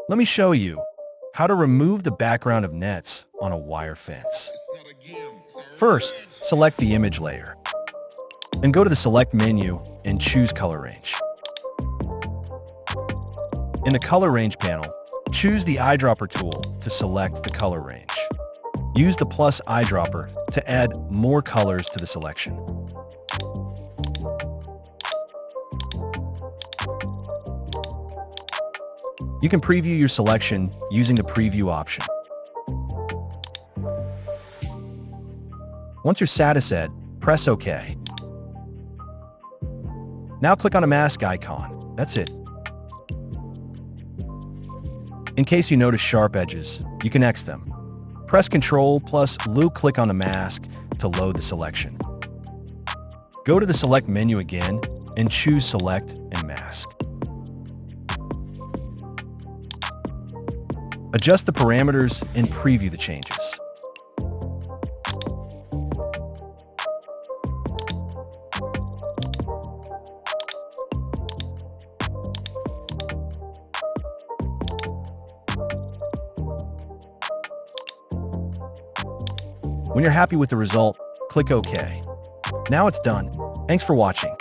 Let me show you how to remove the background of nets on a wire fence. First, select the image layer. Then go to the Select menu and choose Color Range. In the Color Range panel, choose the eyedropper tool to select the color range. Use the plus eyedropper to add more colors to the selection. You can preview your selection using the Preview option. Once you're satisfied, press OK. Now click on a mask icon. That's it. In case you notice sharp edges, you can X them. Press Ctrl plus click on the mask to load the selection. Go to the Select menu again and choose Select and Mask. Adjust the parameters and preview the changes. When you're happy with the result, click OK. Now it's done. Thanks for watching.